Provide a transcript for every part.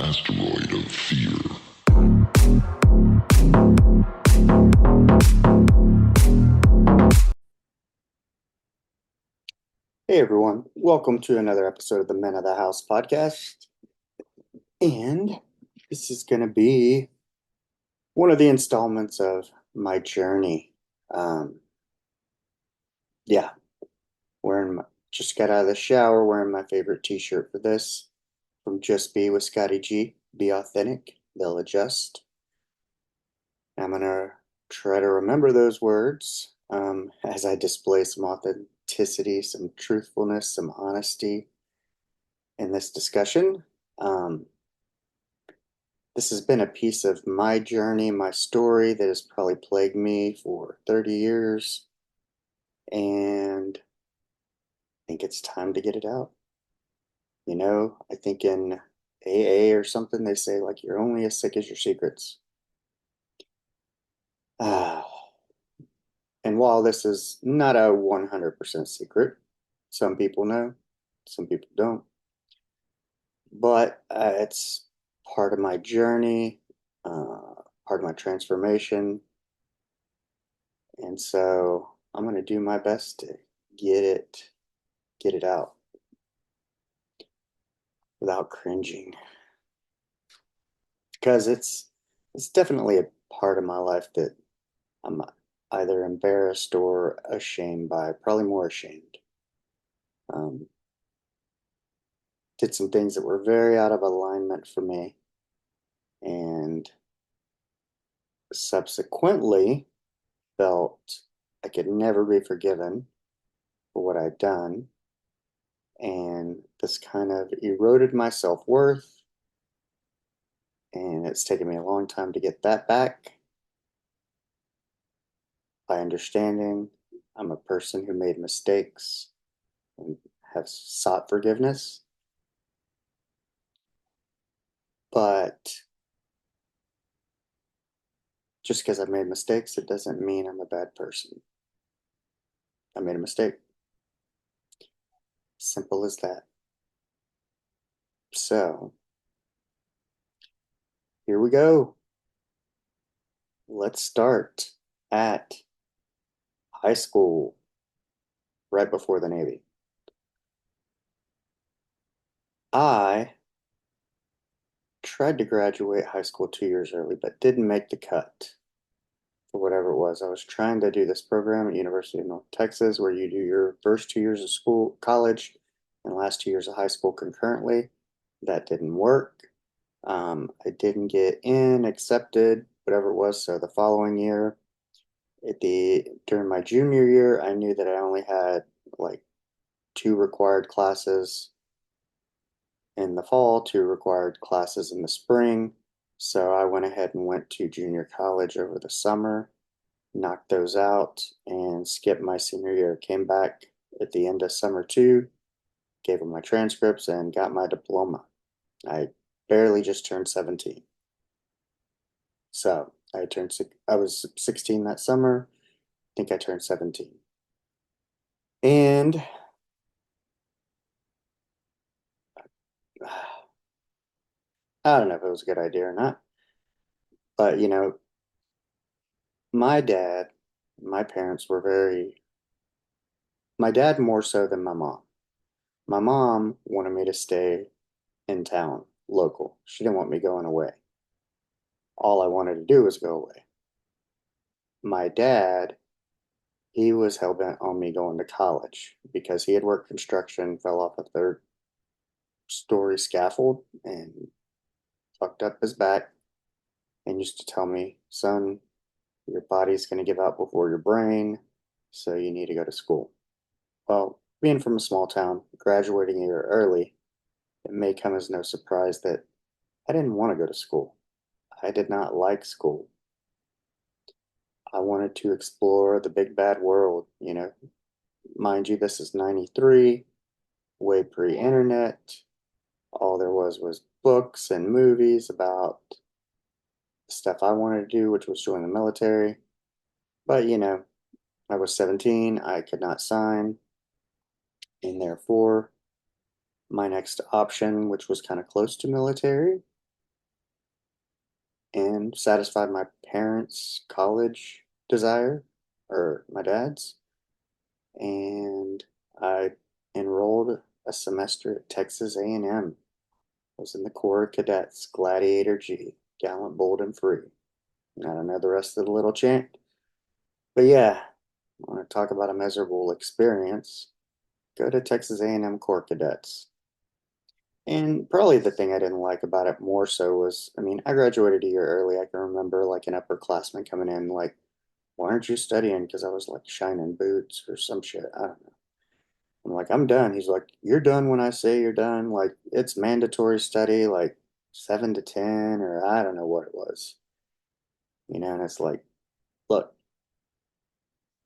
Asteroid of fear. Hey everyone, welcome to another episode of the Men of the House podcast. And this is going to be one of the installments of my journey. Um, yeah, just got out of the shower wearing my favorite t-shirt for this from Just Be with Scotty G. Be authentic, they'll adjust. I'm going to try to remember those words as I display some authenticity, some truthfulness, some honesty in this discussion. This has been a piece of my journey, my story that has probably plagued me for 30 years. And I think it's time to get it out. I think in AA or something, they say, like, you're only as sick as your secrets. Ah. And while this is not a 100% secret, some people know, some people don't. But it's part of my journey, part of my transformation. And so I'm going to do my best to get it out without cringing. Because it's definitely a part of my life that I'm either embarrassed or ashamed by, probably more ashamed. Um, did some things that were very out of alignment for me, and subsequently felt I could never be forgiven for what I'd done. And this kind of eroded my self-worth, and it's taken me a long time to get that back by understanding I'm a person who made mistakes and have sought forgiveness. But just because I've made mistakes, it doesn't mean I'm a bad person. I made a mistake. Simple as that. So here we go. Let's start at high school, right before the Navy. I tried to graduate high school 2 years early, but didn't make the cut for whatever it was. I was trying to do this program at University of North Texas where you do your first 2 years of school, college, and last 2 years of high school concurrently. That didn't work. I didn't get in, accepted, whatever it was. So the following year, during my junior year, I knew that I only had like 2 required classes in the fall, 2 required classes in the spring. So I went ahead and went to junior college over the summer, knocked those out, and skipped my senior year. Came back at the end of summer two, gave them my transcripts, and got my diploma. I barely just turned 17. So I was 16 that summer. I think I turned 17. And I don't know if it was a good idea or not, but my dad, my parents were my dad more so than my mom. My mom wanted me to stay in town, local. She didn't want me going away. All I wanted to do was go away. My dad, he was hell bent on me going to college because he had worked construction, fell off a third-story scaffold, and fucked up his back, and used to tell me, son, your body's going to give out before your brain, so you need to go to school. Well, being from a small town, graduating a year early, it may come as no surprise that I didn't want to go to school. I did not like school. I wanted to explore the big bad world, Mind you, this is 93, way pre-internet. All there was books and movies about the stuff I wanted to do, which was join the military. But, I was 17, I could not sign, and therefore my next option, which was kind of close to military and satisfied my parents' college desire, or my dad's. And I enrolled a semester at Texas A&M. I was in the Corps of Cadets, Gladiator G, gallant, bold, and free. And I don't know the rest of the little chant. But yeah, I want to talk about a miserable experience. Go to Texas A&M Corps Cadets. And probably the thing I didn't like about it more so was, I mean, I graduated a year early. I can remember like an upperclassman coming in, like, why aren't you studying? Because I was like shining boots or some shit. I don't know. I'm like, I'm done. He's like, you're done when I say you're done. Like, it's mandatory study, like 7 to 10, or I don't know what it was. And it's like, look,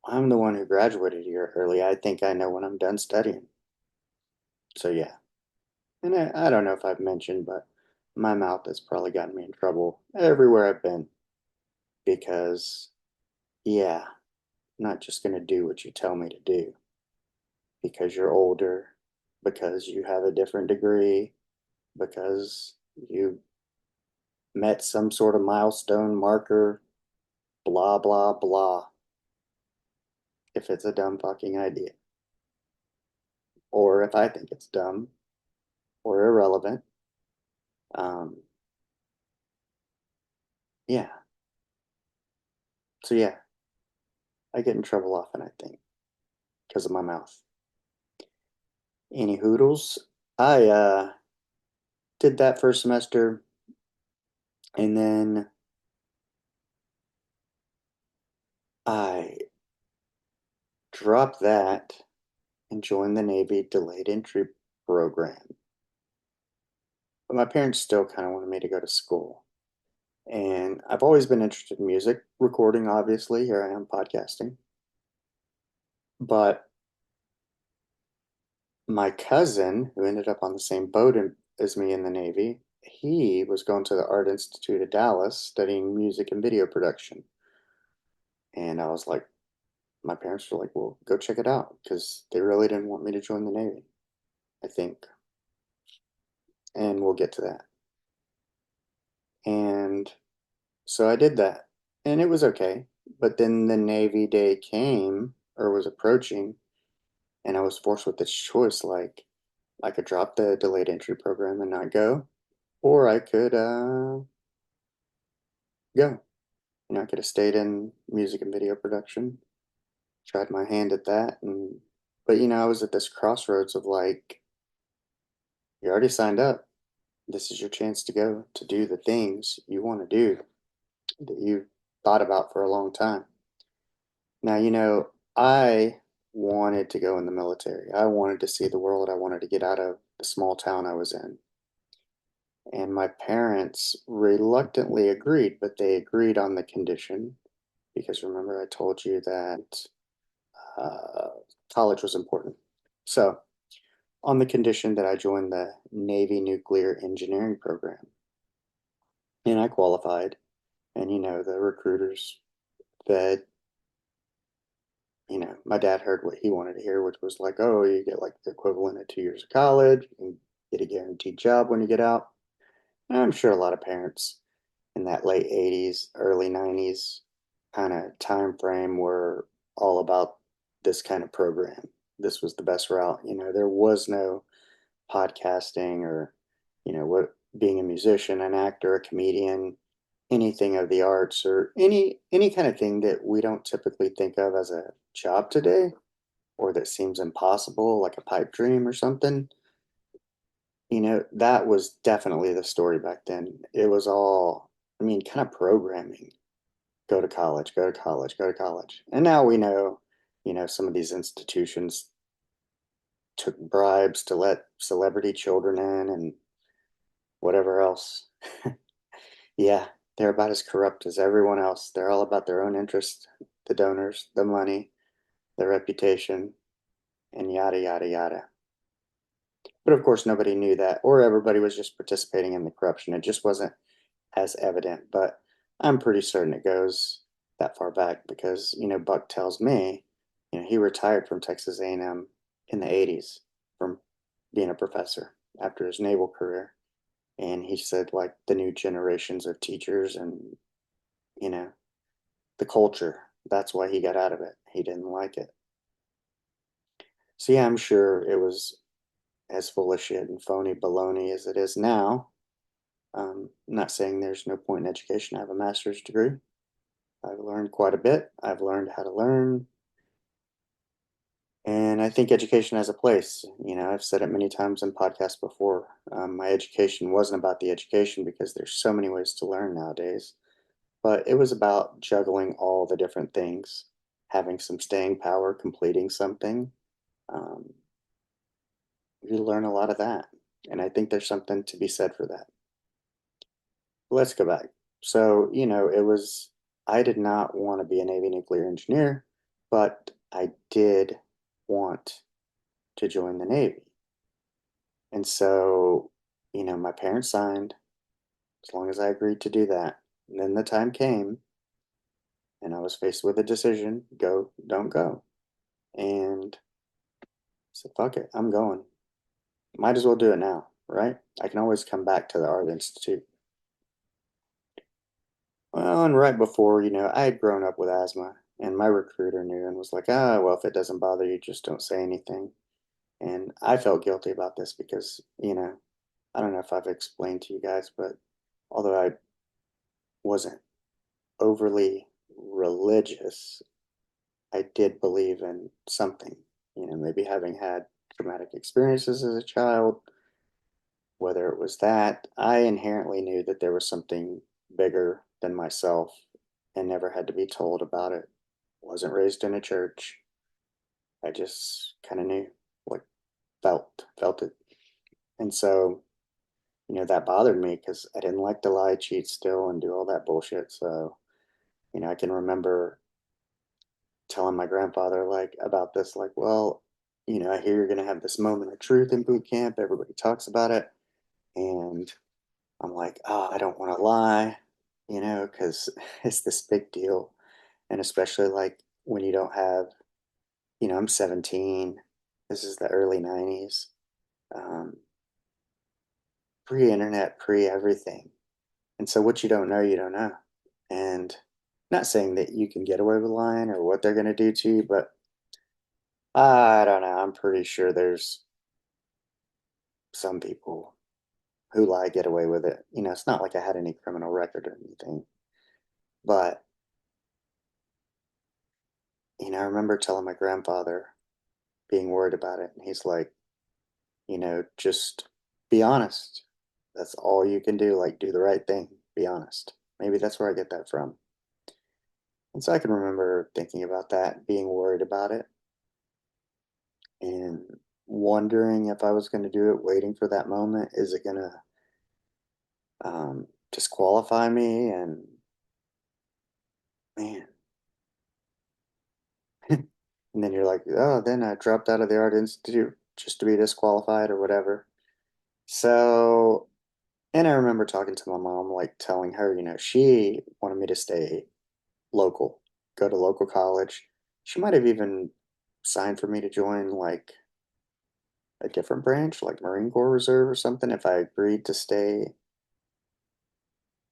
I'm the one who graduated a year early. I think I know when I'm done studying. So yeah. And I don't know if I've mentioned, but my mouth has probably gotten me in trouble everywhere I've been because, yeah, I'm not just going to do what you tell me to do because you're older, because you have a different degree, because you met some sort of milestone marker, blah, blah, blah, if it's a dumb fucking idea. Or if I think it's dumb or irrelevant. Um, yeah. So yeah, I get in trouble often, I think, because of my mouth. Any hoodles? I did that first semester and then I dropped that and joined the Navy delayed entry program. But my parents still kind of wanted me to go to school. And I've always been interested in music, recording, obviously. Here I am podcasting. But my cousin, who ended up on the same boat as me in the Navy, he was going to the Art Institute of Dallas studying music and video production. And I was like, my parents were like, well, go check it out because they really didn't want me to join the Navy, I think. And we'll get to that. And so I did that and it was okay. But then the Navy day came or was approaching and I was forced with this choice like I could drop the delayed entry program and not go, or I could go. I could have stayed in music and video production, tried my hand at that, and but I was at this crossroads of like, you already signed up. This is your chance to go to do the things you want to do that you've thought about for a long time. Now, I wanted to go in the military. I wanted to see the world. I wanted to get out of the small town I was in. And my parents reluctantly agreed, but they agreed on the condition because remember I told you that uh, college was important. So, on the condition that I joined the Navy Nuclear Engineering Program, and I qualified, and the recruiters that my dad heard what he wanted to hear, which was like, oh, you get like the equivalent of 2 years of college, you can get a guaranteed job when you get out. And I'm sure a lot of parents in that late 80s, early 90s kind of time frame were all about this kind of program. This was the best route. There was no podcasting or, what being a musician, an actor, a comedian, anything of the arts or any kind of thing that we don't typically think of as a job today or that seems impossible, like a pipe dream or something. That was definitely the story back then. It was all, I mean, kind of programming. Go to college, go to college, go to college. And now we know, some of these institutions took bribes to let celebrity children in and whatever else. Yeah, they're about as corrupt as everyone else. They're all about their own interest, the donors, the money, the reputation, and yada, yada, yada. But of course, nobody knew that, or everybody was just participating in the corruption. It just wasn't as evident, but I'm pretty certain it goes that far back because, Buck tells me, he retired from Texas A&M in the 80s from being a professor after his naval career. And he said, like, the new generations of teachers and, you know, the culture, that's why he got out of it. He didn't like it. So, yeah, I'm sure it was as full of shit and phony baloney as it is now. I'm not saying there's no point in education. I have a master's degree. I've learned quite a bit. I've learned how to learn. And I think education has a place. I've said it many times in podcasts before. My education wasn't about the education because there's so many ways to learn nowadays, but it was about juggling all the different things, having some staying power, completing something. Um, you learn a lot of that. And I think there's something to be said for that. Let's go back. So, I did not want to be a Navy nuclear engineer, but I did want to join the Navy. And so, my parents signed as long as I agreed to do that. And then the time came and I was faced with a decision, go, don't go. And I said, fuck it, I'm going. Might as well do it now, right? I can always come back to the Art Institute. Well, and right before, I had grown up with asthma, and my recruiter knew and was like, well, if it doesn't bother you, just don't say anything. And I felt guilty about this because, I don't know if I've explained to you guys, but although I wasn't overly religious, I did believe in something, maybe having had traumatic experiences as a child, whether it was that, I inherently knew that there was something bigger than myself and never had to be told about it. Wasn't raised in a church. I just kind of knew, like, felt it. And so, that bothered me because I didn't like to lie, cheat, steal, and do all that bullshit. So, I can remember telling my grandfather like about this, like, well, I hear you're gonna have this moment of truth in boot camp. Everybody talks about it, and I'm like, oh, I don't want to lie, because it's this big deal, and especially like when you don't have, I'm 17. This is the early '90s, um, pre-internet, pre-everything, and so what you don't know, you don't know, and not saying that you can get away with lying or what they're gonna do to you, but I don't know. I'm pretty sure there's some people who lie get away with it. It's not like I had any criminal record or anything. But, I remember telling my grandfather, being worried about it. And he's like, just be honest. That's all you can do. Like, do the right thing. Be honest. Maybe that's where I get that from. And so I can remember thinking about that, being worried about it, and wondering if I was going to do it, waiting for that moment. Is it going to disqualify me? And man, and then you're like, oh, then I dropped out of the Art Institute just to be disqualified or whatever. So, and I remember talking to my mom, like telling her, she wanted me to stay local, go to local college. She might have even signed for me to join like a different branch, like Marine Corps Reserve or something, if I agreed to stay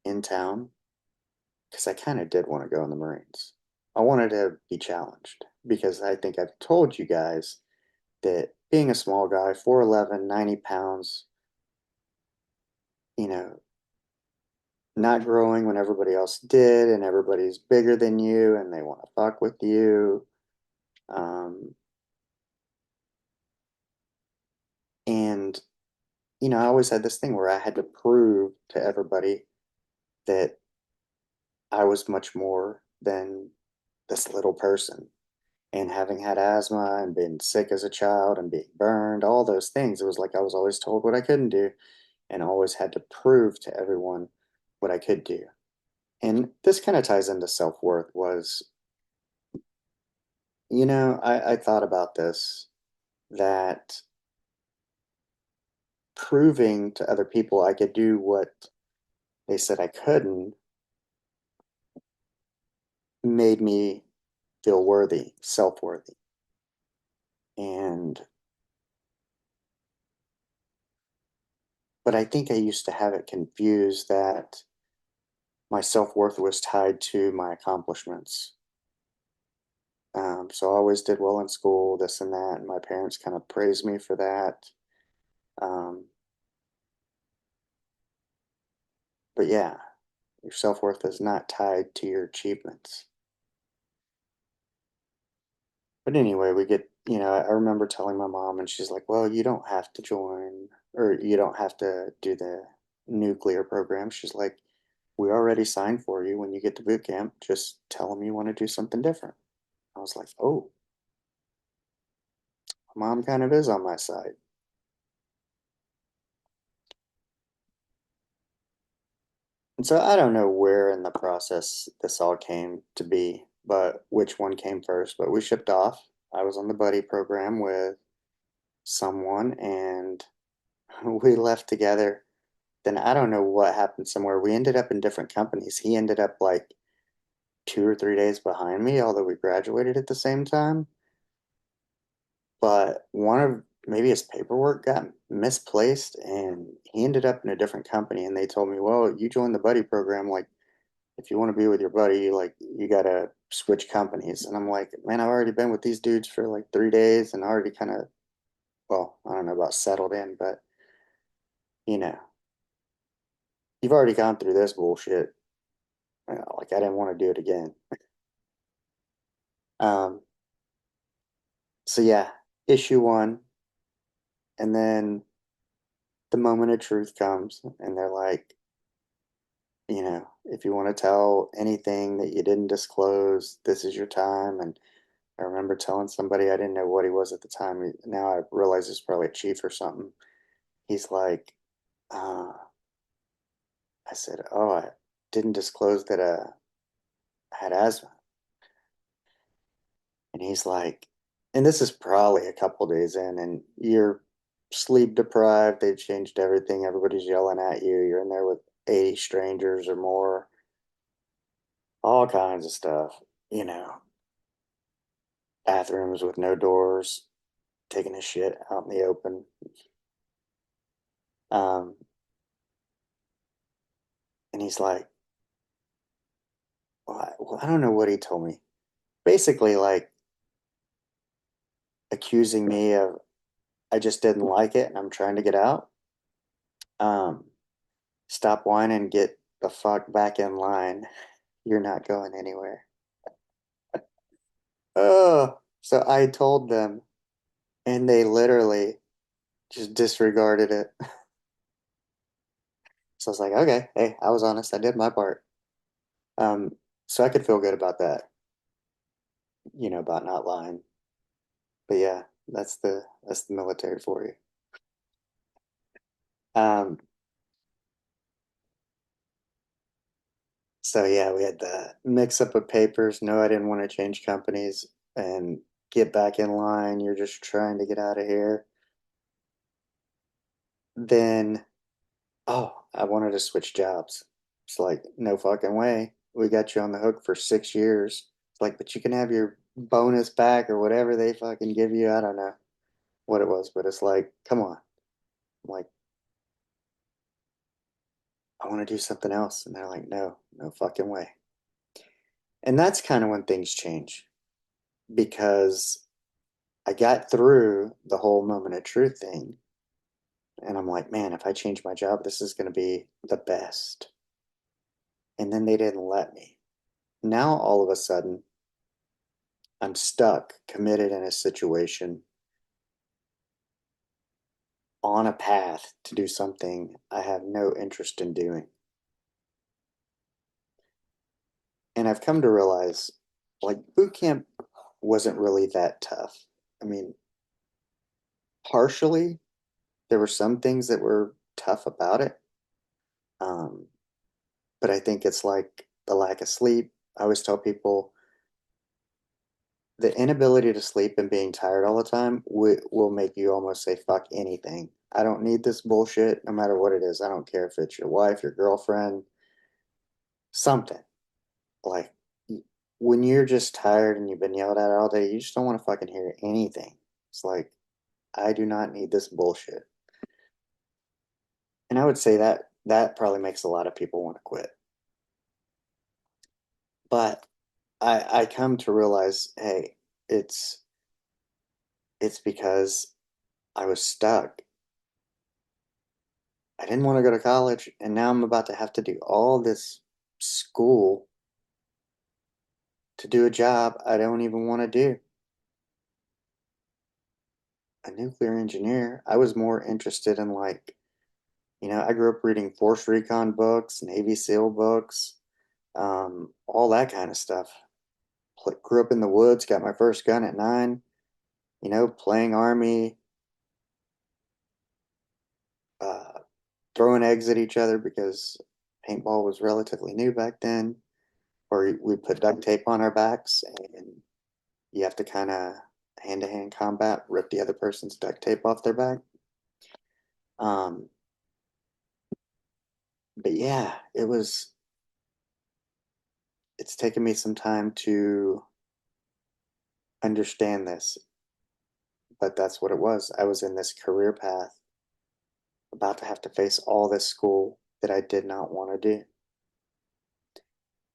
in town, because I kind of did want to go in the Marines. I wanted to be challenged because I think I've told you guys that being a small guy, 4'11", 90 pounds, you know, not growing when everybody else did, and everybody's bigger than you and they want to fuck with you. Um, and, I always had this thing where I had to prove to everybody that I was much more than this little person. And having had asthma and been sick as a child and being burned, all those things, it was like I was always told what I couldn't do and always had to prove to everyone what I could do. And this kind of ties into self-worth was, I thought about this, that proving to other people I could do what they said I couldn't made me feel worthy, self-worthy. And But I think I used to have it confused that my self-worth was tied to my accomplishments. So I always did well in school, this and that, and my parents kind of praised me for that. Um, but yeah, your self-worth is not tied to your achievements. But anyway, I remember telling my mom, and she's like, well, you don't have to join, or you don't have to do the nuclear program. She's like, we already signed for you when you get to boot camp. Just tell them you want to do something different. I was like, oh, mom kind of is on my side. And so I don't know where in the process this all came to be, but which one came first. But we shipped off. I was on the buddy program with someone and we left together. Then I don't know what happened somewhere. We ended up in different companies. He ended up like 2 or 3 days behind me, although we graduated at the same time. But one of maybe his paperwork got misplaced and he ended up in a different company. And they told me, well, you joined the buddy program. Like, if you want to be with your buddy, like, you gotta switch companies. And I'm like, man, I've already been with these dudes for like 3 days and already kind of, well, I don't know about settled in, but you know, you've already gone through this bullshit. Like, I didn't want to do it again. Um, so yeah, issue one, and then the moment of truth comes, and they're like, if you want to tell anything that you didn't disclose, this is your time. And I remember telling somebody I didn't know what he was at the time. Now I realize he's probably a chief or something. He's like, I said, oh, I didn't disclose that I had asthma. And he's like, and this is probably a couple days in, and you're sleep deprived. They've changed everything. Everybody's yelling at you. You're in there with 80 strangers or more, all kinds of stuff, you know, bathrooms with no doors, taking a shit out in the open. Um, and he's like, well, I don't know what he told me. Basically, like accusing me of I just didn't like it and I'm trying to get out. Um, Stop whining, get the fuck back in line. You're not going anywhere. Oh, so I told them, and they literally just disregarded it. So I was like, okay, hey, I was honest. I did my part. Um, so I could feel good about that, about not lying. But yeah, that's the military for you. Um, so yeah, we had the mix up of papers. No, I didn't want to change companies and get back in line. You're just trying to get out of here. Then, oh, I wanted to switch jobs. It's like, no fucking way. We got you on the hook for 6 years. It's like, but you can have your bonus back or whatever they fucking give you. I don't know what it was, but it's like, come on. I'm like, I want to do something else. And they're like, no, no fucking way. And that's kind of when things change because I got through the whole moment of truth thing. And I'm like, man, if I change my job, this is going to be the best. And then they didn't let me. Now, all of a sudden, I'm stuck, committed in a situation, on a path to do something I have no interest in doing. And I've come to realize, like, boot camp wasn't really that tough. I mean, partially, there were some things that were tough about it. Um, but I think it's like the lack of sleep. I always tell people the inability to sleep and being tired all the time will make you almost say fuck anything. I don't need this bullshit no matter what it is. I don't care if it's your wife, your girlfriend, something. Like when you're just tired and you've been yelled at all day, you just don't want to fucking hear anything. It's like I do not need this bullshit. And I would say that that probably makes a lot of people want to quit. But I come to realize, hey, it's because I was stuck. I didn't want to go to college, and now I'm about to have to do all this school to do a job I don't even want to do. A nuclear engineer. I was more interested in like, I grew up reading Force Recon books, Navy SEAL books, all that kind of stuff. Grew up in the woods, got my first gun at 9, playing Army, uh, throwing eggs at each other because paintball was relatively new back then, or we put duct tape on our backs and you have to kind of hand-to-hand combat, rip the other person's duct tape off their back. Um, but yeah, it's taken me some time to understand this, but that's what it was. I was in this career path, about to have to face all this school that I did not want to do.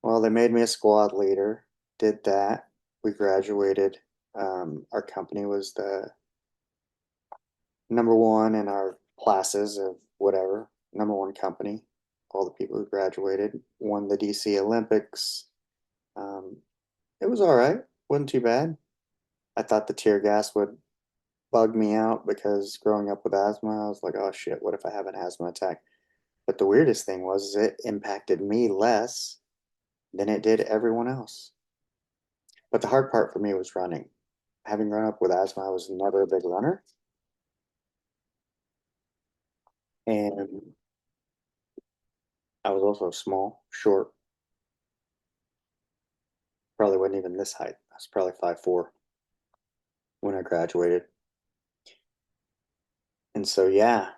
Well, they made me a squad leader, did that. We graduated. Our company was the number one in our classes of whatever, number one company. All the people who graduated won the DC Olympics. Um, it was all right, wasn't too bad. I thought the tear gas would bug me out because growing up with asthma, I was like, oh shit, what if I have an asthma attack? But the weirdest thing was it impacted me less than it did everyone else. But the hard part for me was running. Having grown up with asthma, I was never a big runner. And I was also small, short, probably wasn't even this height. I was probably 5'4" when I graduated. And so, yeah,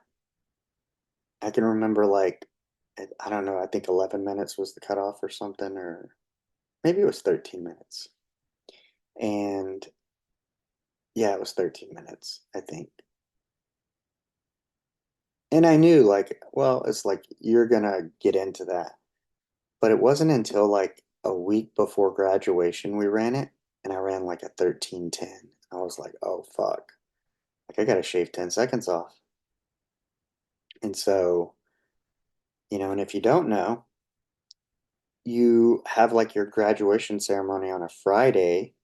I can remember like, I don't know, I think 11 minutes was the cutoff or something, or maybe it was 13 minutes. And yeah, it was 13 minutes, I think. And I knew like, well, it's like you're gonna get into that. But it wasn't until like a week before graduation we ran it, and I ran like a 13:10. I was like, oh fuck. Like I gotta shave 10 seconds off. And so, and if you don't know, you have like your graduation ceremony on a Friday.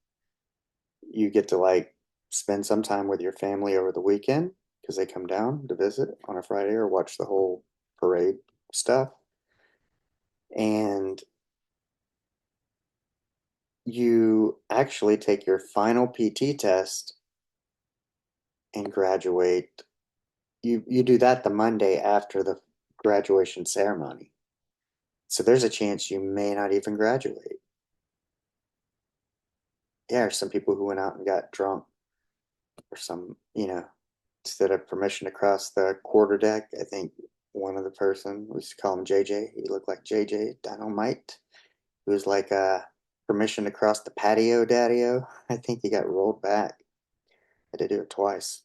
You get to like spend some time with your family over the weekend because they come down to visit on a Friday or watch the whole parade stuff. And you actually take your final PT test and graduate. You do that the Monday after the graduation ceremony. So there's a chance you may not even graduate. Yeah, there's some people who went out and got drunk or some, instead of permission to cross the quarter deck, I think one of the person, we used to call him JJ, he looked like JJ Dynamite. It was like permission to cross the patio daddy-o. I think he got rolled back. I had to do it twice.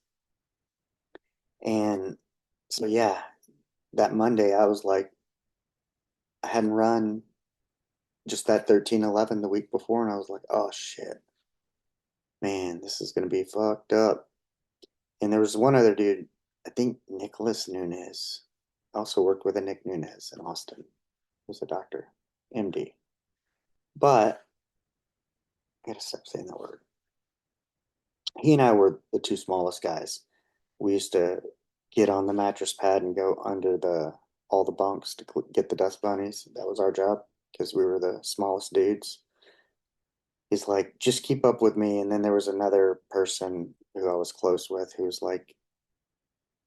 And so yeah, that Monday I was like, I hadn't run just that 13:11 the week before, and I was like, oh shit, man, this is gonna be fucked up. And there was one other dude, I think Nicholas Nunez. I also worked with a Nick Nunez in Austin. He was a doctor, MD. But I gotta stop saying that word. He and I were the two smallest guys. We used to get on the mattress pad and go under the all the bunks to get the dust bunnies. That was our job because we were the smallest dudes. He's like, just keep up with me. And then there was another person who I was close with who was like,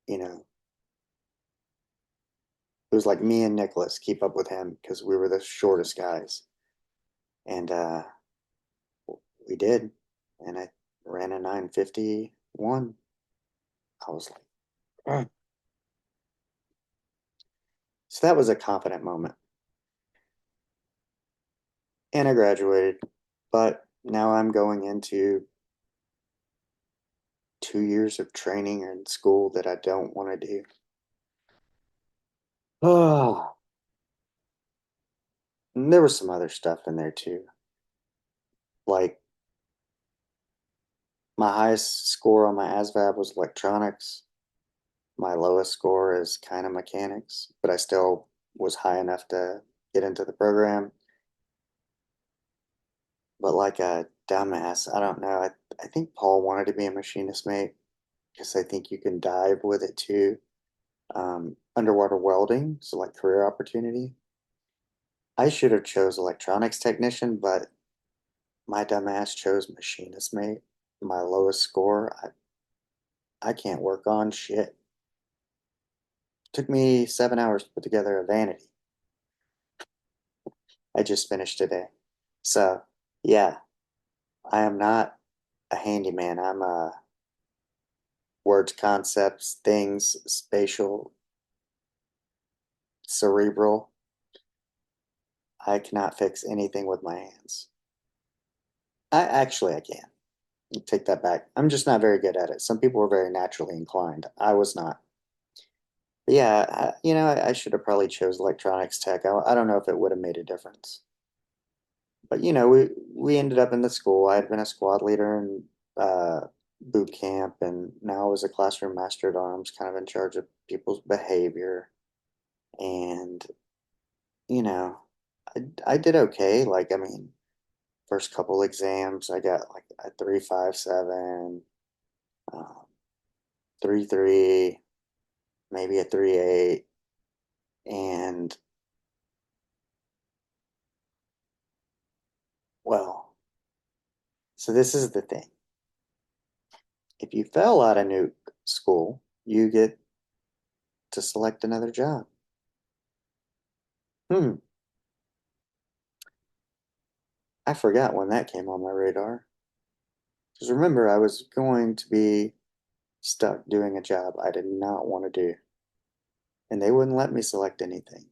you know, it was like me and Nicholas, keep up with him because we were the shortest guys. And we did. And I ran a 9:51. I was like, "Ugh." So that was a confident moment. And I graduated. But now I'm going into 2 years of training in school that I don't want to do. Oh, and there was some other stuff in there too. Like my highest score on my ASVAB was electronics. My lowest score is kind of mechanics, but I still was high enough to get into the program. But like a dumbass, I don't know. I think Paul wanted to be a machinist mate because I think you can dive with it too. Underwater welding, so like career opportunity. I should have chose electronics technician, but my dumbass chose machinist mate. My lowest score, I can't work on shit. Took me 7 hours to put together a vanity. I just finished today. So yeah, I am not a handyman. I'm a words, concepts, things, spatial, cerebral. I cannot fix anything with my hands. I can. Take that back. I'm just not very good at it. Some people are very naturally inclined. I was not. But yeah, I should have probably chose electronics tech. I don't know if it would have made a difference. But we ended up in the school. I had been a squad leader in boot camp, and now I was a classroom master at arms, kind of in charge of people's behavior. And you know, I did okay. Like, I mean, first couple exams, I got like a 3.57, um, 3.3, maybe a 3.8, and well, so this is the thing. If you fell out of nuke school, you get to select another job. Hmm, I forgot when that came on my radar. Because remember, I was going to be stuck doing a job I did not want to do, and they wouldn't let me select anything.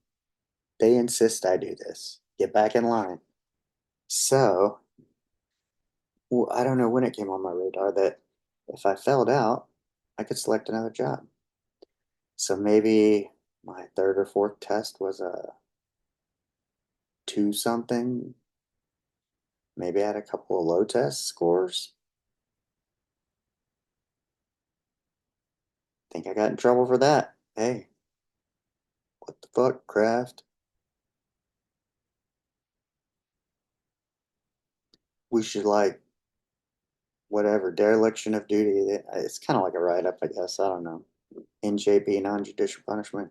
They insist I do this. Get back in line. So, well, I don't know when it came on my radar that if I failed out, I could select another job. So maybe my third or fourth test was a two something. Maybe I had a couple of low test scores. Think I got in trouble for that. Hey, what the fuck, Kraft? We should like whatever dereliction of duty. It's kind of like a write up, I guess. I don't know. NJP, non-judicial punishment,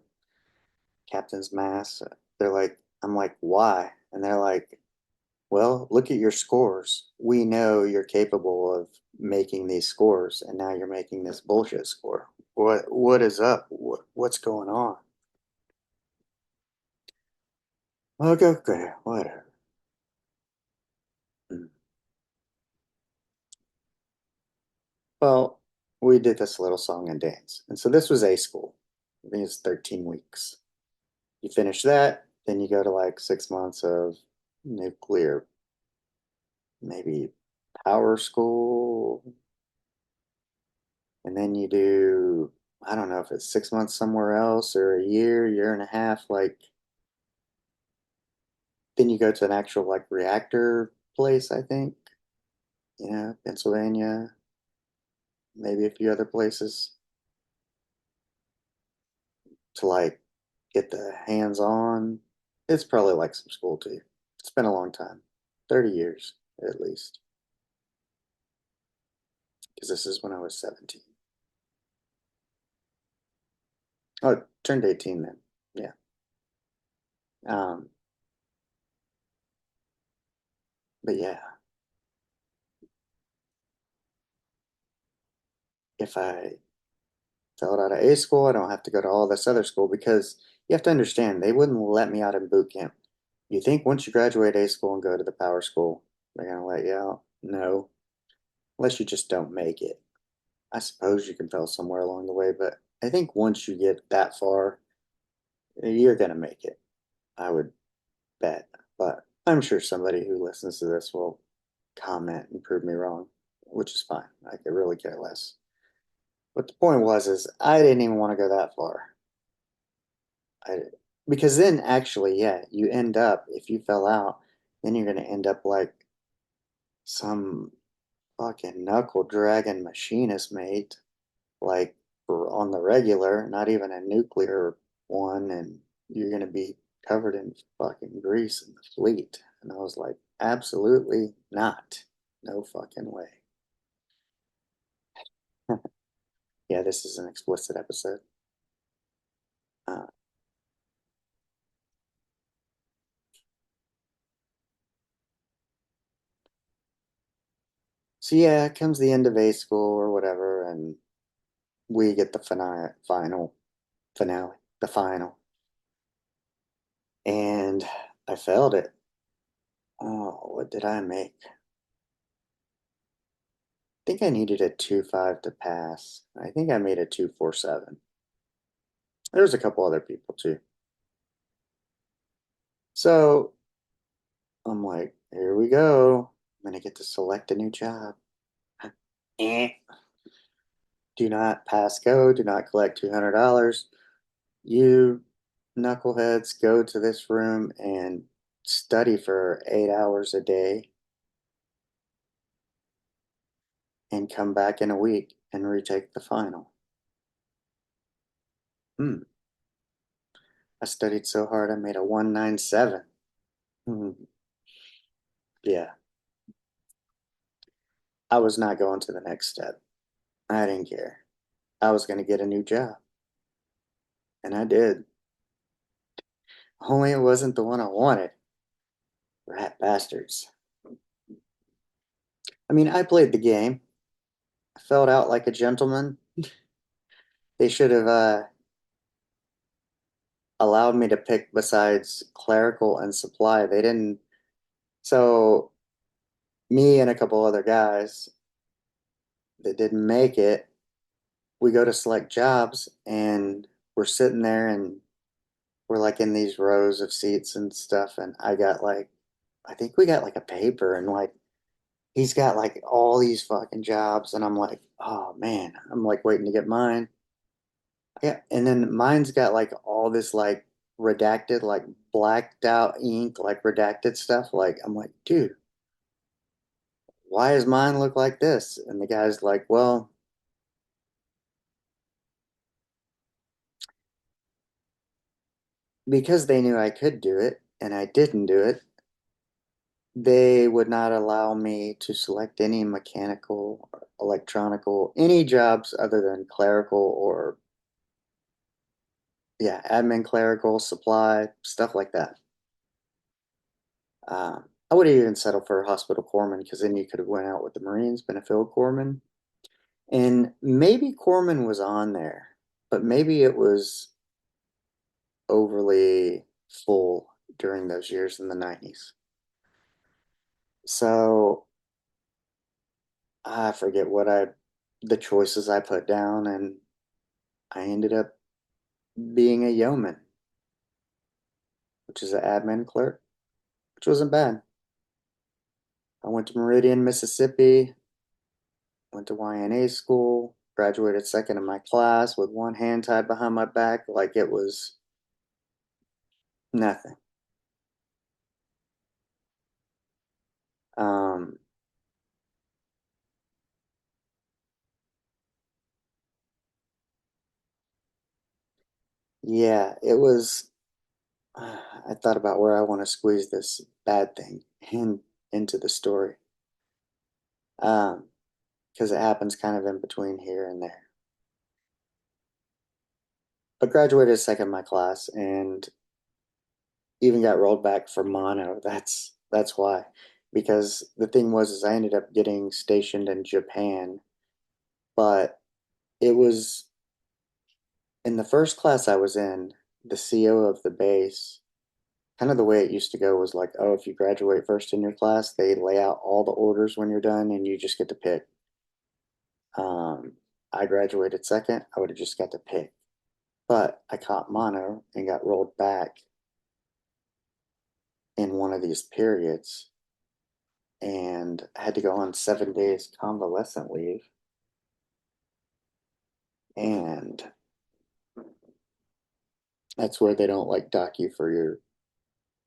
captain's mass. They're like, I'm like, why? And they're like, well, look at your scores. We know you're capable of making these scores, and now you're making this bullshit score. What is up? What's going on? Okay, okay, whatever. Hmm. Well, we did this little song and dance. And so this was A school. I think it's 13 weeks. You finish that, then you go to like 6 months of nuclear, maybe power school, and then you do, I don't know if it's 6 months somewhere else or a year and a half, like then you go to an actual like reactor place, I think, Pennsylvania, maybe a few other places to like get the hands on. It's probably like some school too. It's been a long time, 30 years at least, because this is when I was 17. Oh, turned 18 then. Yeah. Um, but yeah, if I fell out of A school, I don't have to go to all this other school because you have to understand they wouldn't let me out in boot camp. You think once you graduate A school and go to the power school, they're gonna let you out? No, unless you just don't make it. I suppose you can fail somewhere along the way, but I think once you get that far, you're gonna make it. I would bet. But I'm sure somebody who listens to this will comment and prove me wrong, which is fine. I could really care less. But the point was is I didn't even want to go that far. I because then actually, yeah, you end up, if you fell out, then you're gonna end up like some fucking knuckle dragging machinist mate, like on the regular, not even a nuclear one, and you're gonna be covered in fucking grease in the fleet. And I was like, absolutely not. No fucking way. Yeah, this is an explicit episode. Uh, so yeah, it comes the end of A school or whatever, and we get the finale, the final. And I failed it. Oh, what did I make? I think I needed a 2.5 to pass. I think I made a 2.47. There was a couple other people too. So I'm like, here we go. I'm gonna get to select a new job. Eh. Do not pass go, do not collect $200. You knuckleheads go to this room and study for 8 hours a day and come back in a week and retake the final. Hmm. I studied so hard I made a 197. Hmm. Yeah, I was not going to the next step. I didn't care. I was going to get a new job, and I did. Only it wasn't the one I wanted. Rat bastards. I mean, I played the game. I felt out like a gentleman. They should have allowed me to pick besides clerical and supply. They didn't. So, me and a couple other guys that didn't make it, we go to select jobs and we're sitting there and we're like in these rows of seats and stuff. And I got like, I think we got like a paper and like, he's got like all these fucking jobs. And I'm like, oh man, I'm like waiting to get mine. Yeah. And then mine's got like all this like redacted, like blacked out ink, like redacted stuff. Like, I'm like, dude, why does mine look like this? And the guy's like, well, because they knew I could do it and I didn't do it, they would not allow me to select any mechanical, electronical, any jobs other than clerical or, yeah, admin, clerical, supply, stuff like that. I would have even settled for a hospital corpsman because then you could have went out with the Marines, been a field corpsman. And maybe corpsman was on there, but maybe it was overly full during those years in the 90s. So I forget the choices I put down, and I ended up being a yeoman, which is an admin clerk, which wasn't bad. I went to Meridian, Mississippi, went to YNA school, graduated second in my class with one hand tied behind my back like it was nothing. Um, yeah, it was. I thought about where I want to squeeze this bad thing into the story, because it happens kind of in between here and there. But graduated second in my class and even got rolled back for mono. That's why. Because the thing was is I ended up getting stationed in Japan, but it was in the first class I was in, the CO of the base, kind of the way it used to go was like, oh, if you graduate first in your class, they lay out all the orders when you're done and you just get to pick. Um, I graduated second, I would have just got to pick. But I caught mono and got rolled back in one of these periods and I had to go on 7 days convalescent leave. And That's where they don't like dock you for your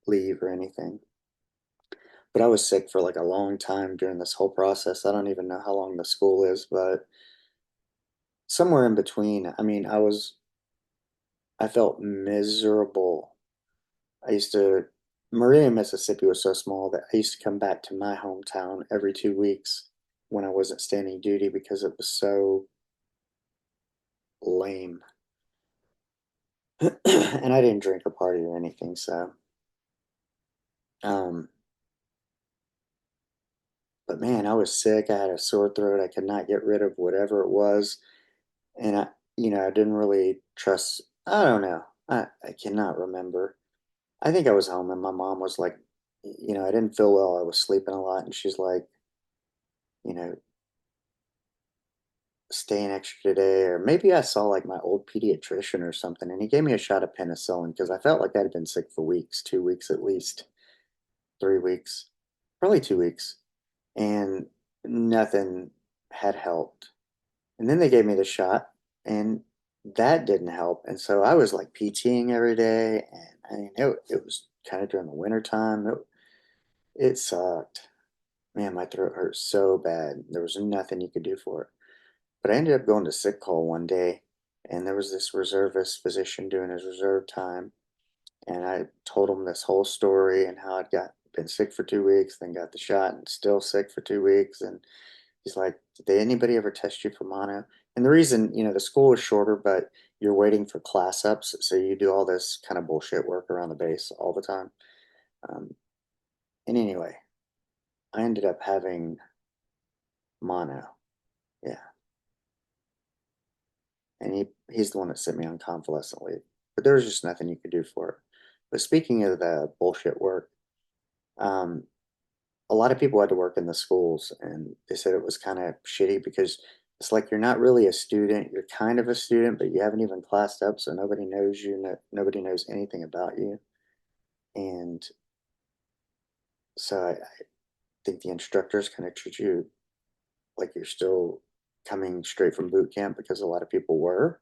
leave or anything. But I was sick for like a long time during this whole process. I don't even know how long the school is, but somewhere in between. I mean, I felt miserable. I used to, Maria, Mississippi was so small that I used to come back to my hometown every 2 weeks when I wasn't standing duty because it was so lame. And I didn't drink or party or anything, so um but man, I was sick. I had a sore throat. I could not get rid of whatever it was. And I didn't really trust, I don't know. I cannot remember. I think I was home and my mom was like, I didn't feel well. I was sleeping a lot. And she's like, you know, stay an extra day. Or maybe I saw like my old pediatrician or something. And he gave me a shot of penicillin because I felt like I'd been sick for weeks, 2 weeks at least, 3 weeks, probably 2 weeks. And nothing had helped. And then they gave me the shot, and that didn't help. And so I was like PTing every day, and I mean it was kind of during the winter time. It sucked. Man, my throat hurt so bad. There was nothing you could do for it. But I ended up going to sick call one day, and there was this reservist physician doing his reserve time, and I told him this whole story and how I'd got been sick for 2 weeks, then got the shot and still sick for 2 weeks, and he's like, did anybody ever test you for mono? And the reason, the school is shorter, but you're waiting for class ups. So you do all this kind of bullshit work around the base all the time. Um, and anyway, I ended up having mono. Yeah. And he's the one that sent me on convalescent leave. But there was just nothing you could do for it. But speaking of the bullshit work, um, a lot of people had to work in the schools, and they said it was kind of shitty because it's like you're not really a student. You're kind of a student, but you haven't even classed up, so nobody knows you. Nobody knows anything about you. And so I think the instructors kind of treat you like you're still coming straight from boot camp because a lot of people were.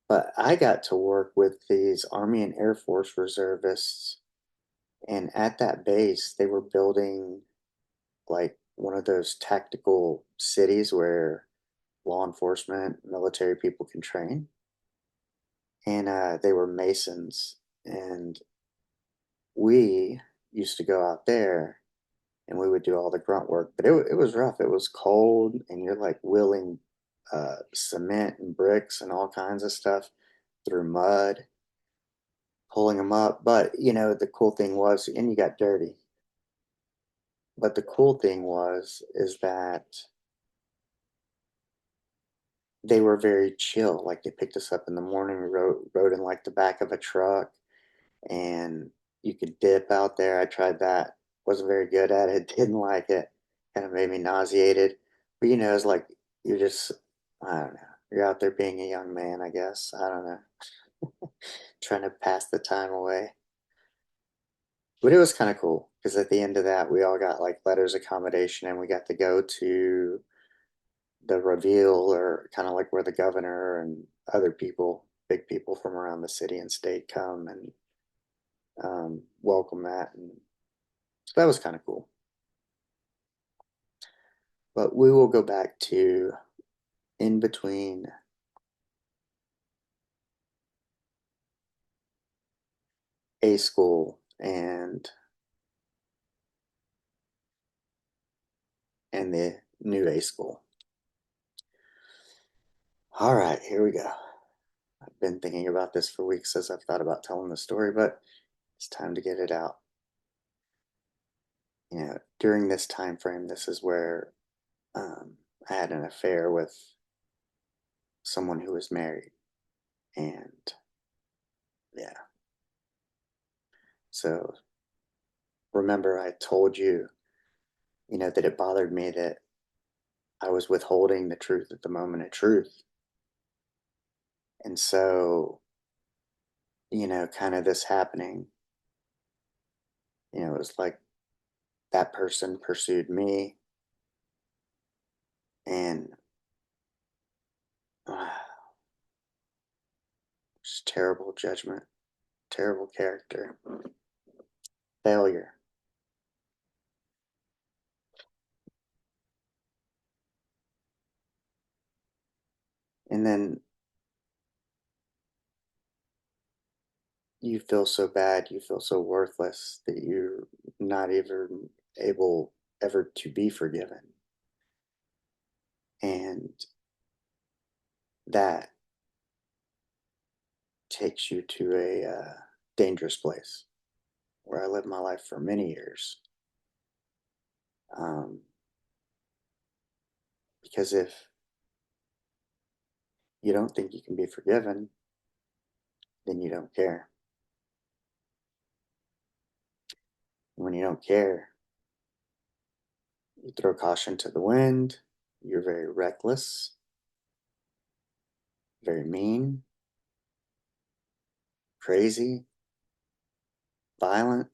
But I got to work with these Army and Air Force reservists, and at that base, they were building like one of those tactical cities where law enforcement, military people can train. And they were Masons. And we used to go out there and we would do all the grunt work. But it was rough. It was cold, and you're like wheeling cement and bricks and all kinds of stuff through mud, pulling them up. But, the cool thing was, and you got dirty. But the cool thing is that they were very chill. Like they picked us up in the morning, rode in like the back of a truck, and you could dip out there. I tried that. Wasn't very good at it. Didn't like it. Kind of made me nauseated. But it's like you're just, I don't know. You're out there being a young man, I guess. I don't know. Trying to pass the time away. But it was kind of cool because at the end of that, we all got like letters of accommodation, and we got to go to the reveal, or kind of like where the governor and other people, big people from around the city and state come and welcome that. And so that was kind of cool. But we will go back to in between A school and the new A school. All right, here we go. I've been thinking about this for weeks as I've thought about telling the story, but it's time to get it out. During this time frame, this is where I had an affair with someone who was married. And yeah, so remember I told you, that it bothered me that I was withholding the truth at the moment of truth. And so, kind of this happening, it was like that person pursued me, and Just terrible judgment, terrible character, failure. And then you feel so bad, you feel so worthless that you're not even able ever to be forgiven. And that takes you to a dangerous place where I lived my life for many years. Um, because if you don't think you can be forgiven, then you don't care. When you don't care, you throw caution to the wind, you're very reckless, very mean, crazy, violent.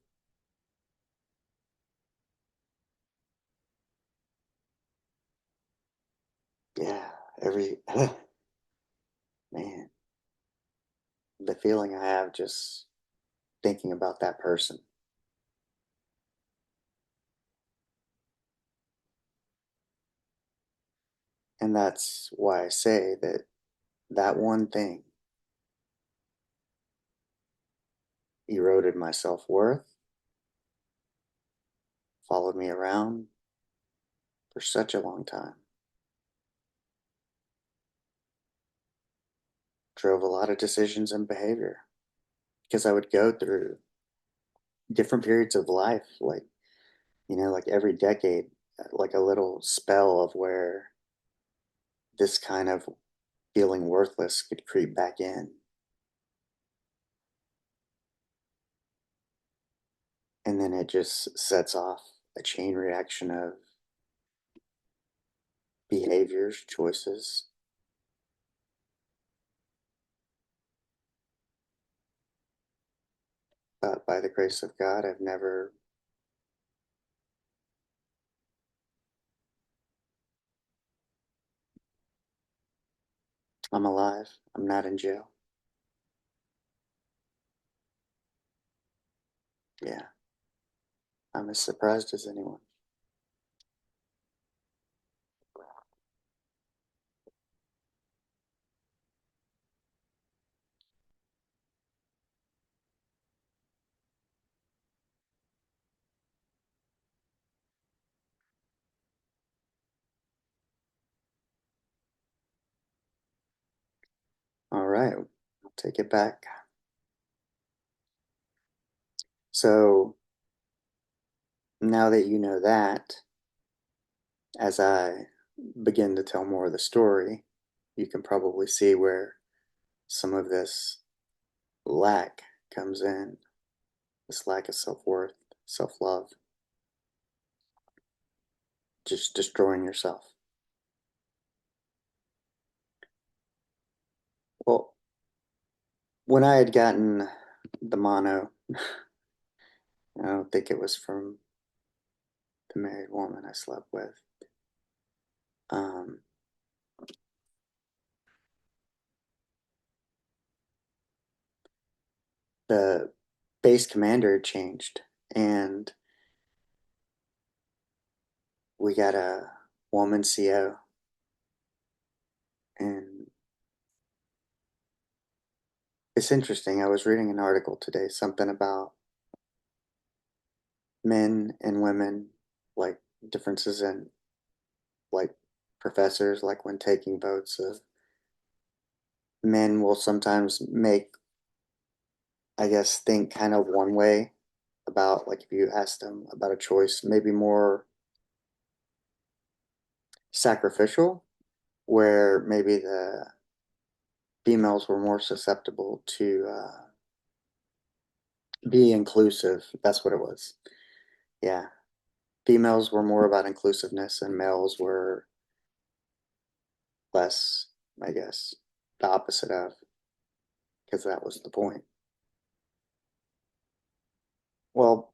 Yeah, every man, the feeling I have just thinking about that person. And that's why I say that that one thing eroded my self worth, followed me around for such a long time, drove a lot of decisions and behavior because I would go through different periods of life, like, like every decade, like a little spell of where this kind of feeling worthless could creep back in. And then it just sets off a chain reaction of behaviors, choices. But by the grace of God, I'm alive. I'm not in jail. Yeah, I'm as surprised as anyone. All right, I'll take it back. So now that you know that, as I begin to tell more of the story, you can probably see where some of this lack comes in, this lack of self worth, self love, just destroying yourself. Well, when I had gotten the mono, I don't think it was from the married woman I slept with. Um, the base commander had changed, and we got a woman CO. And it's interesting. I was reading an article today, something about men and women, like differences in like professors, like when taking votes of men will sometimes make, I guess, think kind of one way about like if you ask them about a choice, maybe more sacrificial, where maybe the females were more susceptible to be inclusive. That's what it was. Yeah. Females were more about inclusiveness and males were less, I guess, the opposite of, because that was the point. Well,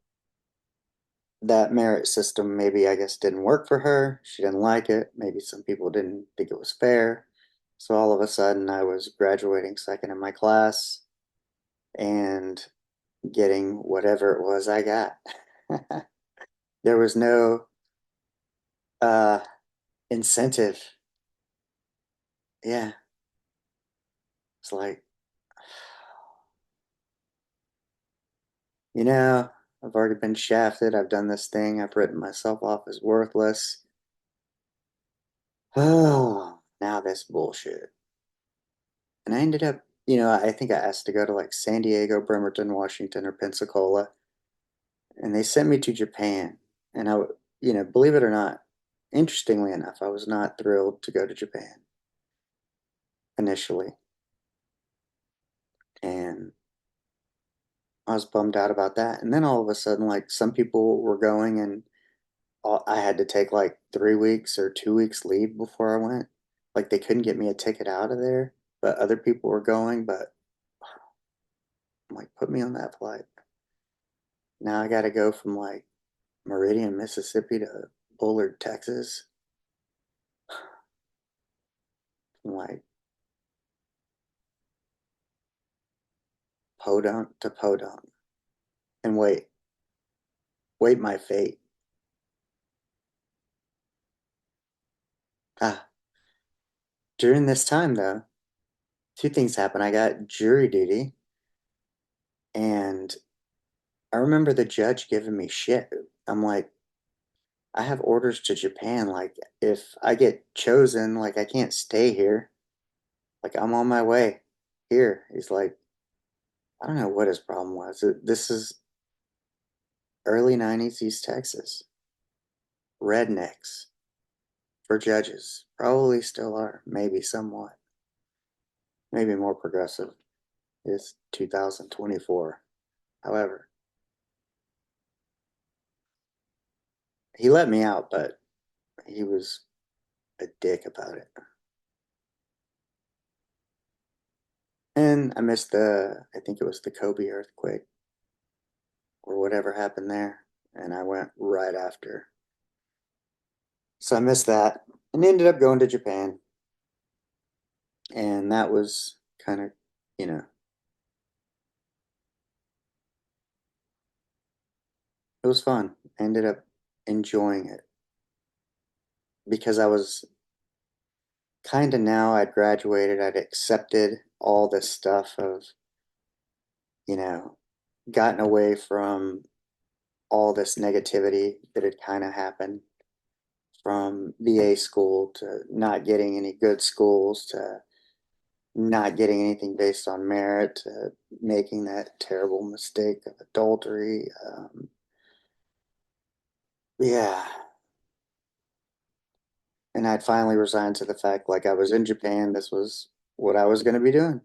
that merit system maybe, I guess, didn't work for her. She didn't like it. Maybe some people didn't think it was fair. So all of a sudden, I was graduating second in my class and getting whatever it was I got. There was no uh, incentive. Yeah, it's like, you know, I've already been shafted. I've done this thing. I've written myself off as worthless. Oh, now this bullshit. And I ended up, I think I asked to go to like San Diego, Bremerton, Washington, or Pensacola, and they sent me to Japan. And believe it or not, interestingly enough, I was not thrilled to go to Japan initially. And I was bummed out about that. And then all of a sudden, like some people were going, and I had to take like 3 weeks or 2 weeks leave before I went. Like they couldn't get me a ticket out of there, but other people were going. But I'm like, put me on that flight. Now I got to go from like Meridian, Mississippi to Bullard, Texas. From like Podunk to Podunk. And wait my fate. Ah, during this time though, two things happened. I got jury duty, and I remember the judge giving me shit. I'm like, I have orders to Japan. Like, if I get chosen, like, I can't stay here. Like, I'm on my way here. He's like, I don't know what his problem was. This is early 90s East Texas. Rednecks for judges. Probably still are. Maybe somewhat. Maybe more progressive. It's 2024. However, he let me out, but he was a dick about it. And I missed I think it was the Kobe earthquake or whatever happened there. And I went right after. So I missed that and ended up going to Japan. And that was kind of, you know, it was fun. I ended up enjoying it because I was kind of, now I'd graduated, I'd accepted all this stuff of, you know, gotten away from all this negativity that had kind of happened from VA school to not getting any good schools to not getting anything based on merit to making that terrible mistake of adultery. Yeah. And I'd finally resigned to the fact like I was in Japan. This was what I was going to be doing.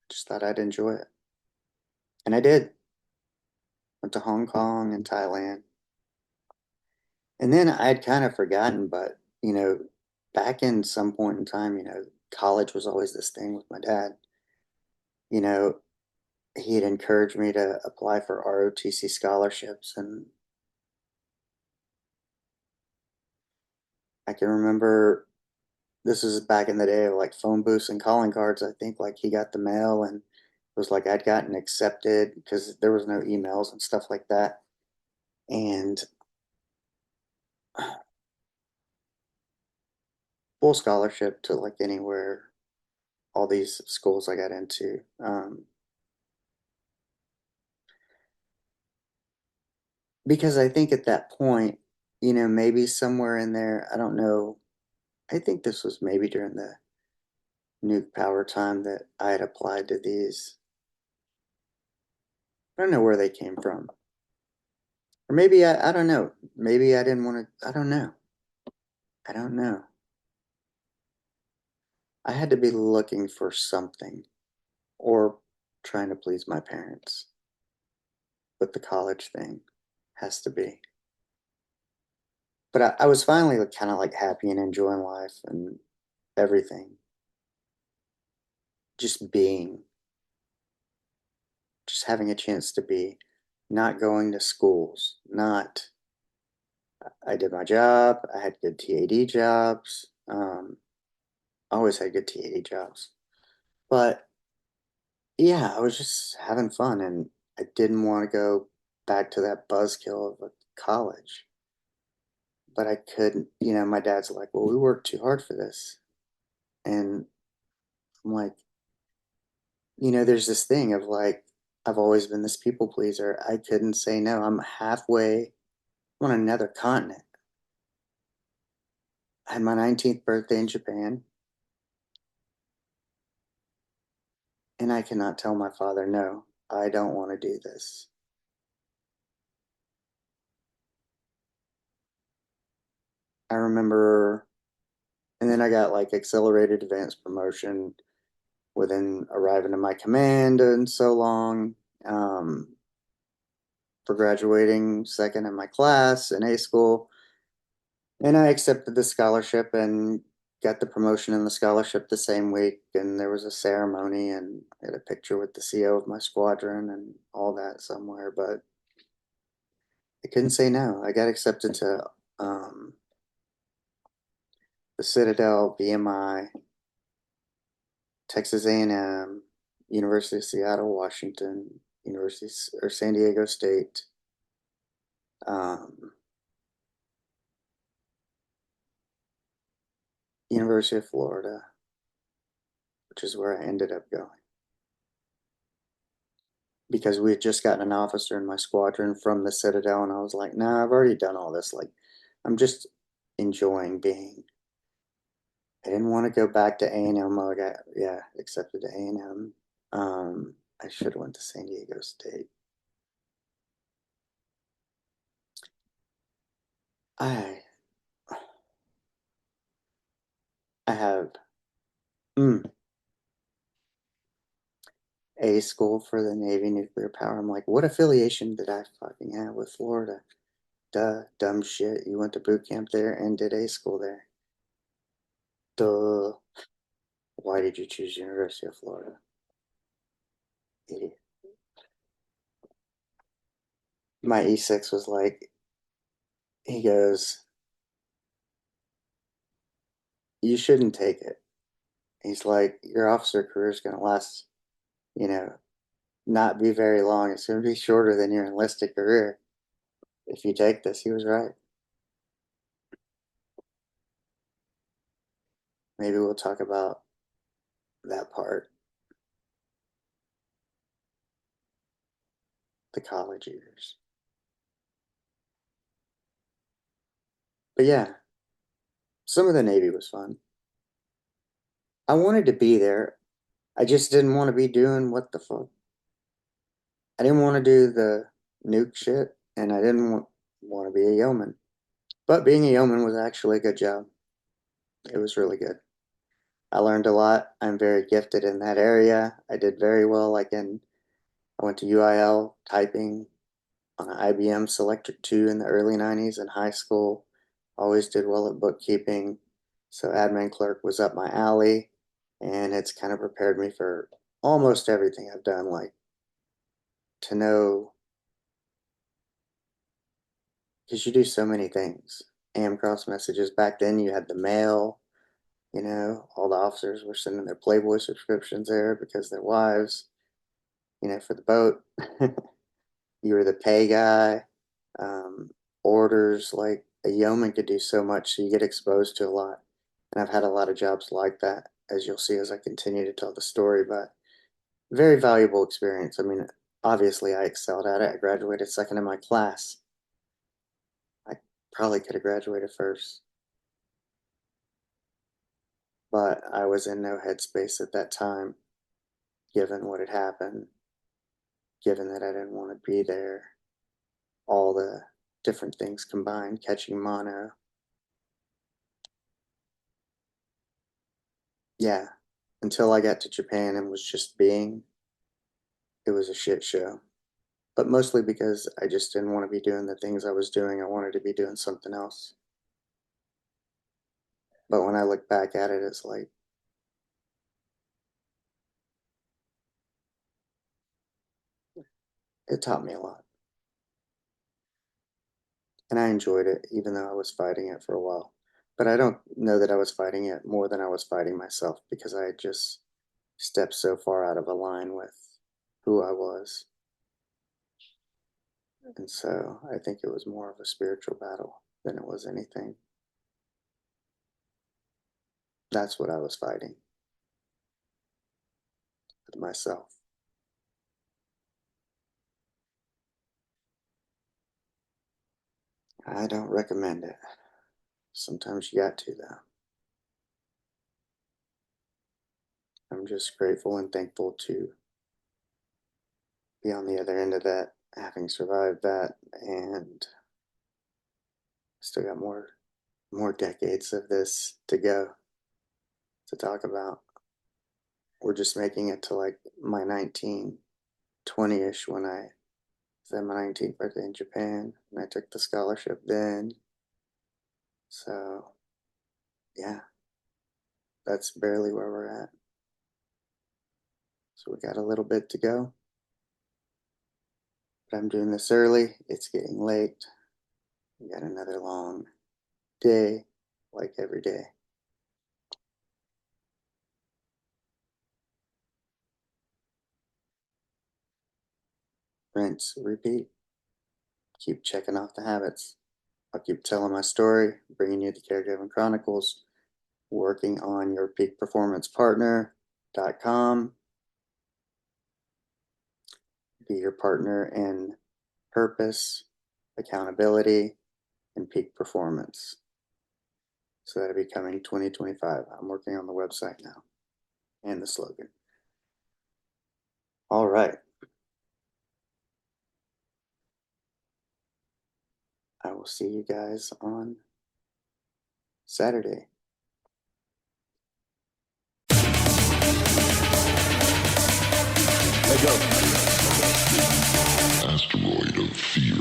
Just thought I'd enjoy it. And I did. Went to Hong Kong and Thailand. And then I'd kind of forgotten, but, back in some point in time, college was always this thing with my dad. You know, he had encouraged me to apply for ROTC scholarships. And I can remember this is back in the day of like phone booths and calling cards. I think like he got the mail and it was like I'd gotten accepted because there was no emails and stuff like that. And full scholarship to like anywhere, all these schools I got into. Because I think at that point, maybe somewhere in there, I don't know. I think this was maybe during the nuke power time that I had applied to these. I don't know where they came from. Or maybe I don't know. Maybe I didn't want to, I don't know. I don't know. I had to be looking for something or trying to please my parents. But the college thing has to be. But I was finally like, kind of like happy and enjoying life and everything. Just being, just having a chance to be, not going to schools, not, I did my job, I had good TAD jobs. I always had good TA jobs. But yeah, I was just having fun and I didn't want to go back to that buzzkill of a college. But I couldn't, my dad's like, well, we worked too hard for this. And I'm like, there's this thing of like, I've always been this people pleaser. I couldn't say no. I'm halfway on another continent. I had my 19th birthday in Japan, and I cannot tell my father, no, I don't want to do this. I remember, and then I got like accelerated advanced promotion within arriving to my command and so long, for graduating second in my class in A school. And I accepted the scholarship and got the promotion and the scholarship the same week. And there was a ceremony and I had a picture with the CO of my squadron and all that somewhere. But I couldn't say no. I got accepted to the Citadel, BMI, Texas A&M, University of Seattle, Washington, University or San Diego State, um, University of Florida, which is where I ended up going because we had just gotten an officer in my squadron from the Citadel, and I was like, nah, I've already done all this. Like, I'm just enjoying being. I didn't want to go back to A&M. I got, yeah, accepted to A&M. I should have went to San Diego State. I I have mm, A school for the Navy nuclear power. I'm like, what affiliation did I fucking have with Florida? Duh, dumb shit. You went to boot camp there and did A school there. Duh. Why did you choose University of Florida? Idiot. My E6 was like, he goes, you shouldn't take it. He's like, your officer career is going to last, you know, not be very long. It's going to be shorter than your enlisted career if you take this. He was right. Maybe we'll talk about that part, the college years. But yeah, some of the Navy was fun. I wanted to be there. I just didn't want to be doing what the fuck. I didn't want to do the nuke shit, and I didn't want to be a yeoman. But being a yeoman was actually a good job. It was really good. I learned a lot. I'm very gifted in that area. I did very well. I went to UIL typing on an IBM Selectric 2 in the early 90s in high school. Always did well at bookkeeping. So admin clerk was up my alley, and it's kind of prepared me for almost everything I've done, like to know, because you do so many things. Cross messages. Back then you had the mail, all the officers were sending their Playboy subscriptions there because their wives, for the boat. You were the pay guy. Um, Orders, like a yeoman could do so much, so you get exposed to a lot. And I've had a lot of jobs like that, as you'll see as I continue to tell the story, but very valuable experience. I mean, obviously I excelled at it. I graduated second in my class. I probably could have graduated first, but I was in no headspace at that time, given what had happened, given that I didn't want to be there, all the different things combined, catching mono. Yeah, until I got to Japan and was just being, it was a shit show. But mostly because I just didn't want to be doing the things I was doing. I wanted to be doing something else. But when I look back at it, it's like, it taught me a lot. And I enjoyed it, even though I was fighting it for a while. But I don't know that I was fighting it more than I was fighting myself because I had just stepped so far out of a line with who I was. And so I think it was more of a spiritual battle than it was anything. That's what I was fighting with myself. I don't recommend it. Sometimes you got to, though. I'm just grateful and thankful to be on the other end of that, having survived that, and still got more decades of this to go to talk about. We're just making it to like my 1920-ish when I was at my 19th birthday in Japan, and I took the scholarship then. So, yeah, that's barely where we're at. So we got a little bit to go. But I'm doing this early. It's getting late. We got another long day, like every day. Rinse, repeat. Keep checking off the habits. I'll keep telling my story, bringing you the Caregiving Chronicles, working on your peakperformancepartner.com. Be your partner in purpose, accountability, and peak performance. So that'll be coming 2025. I'm working on the website now and the slogan. All right. I will see you guys on Saturday. Asteroid of fear.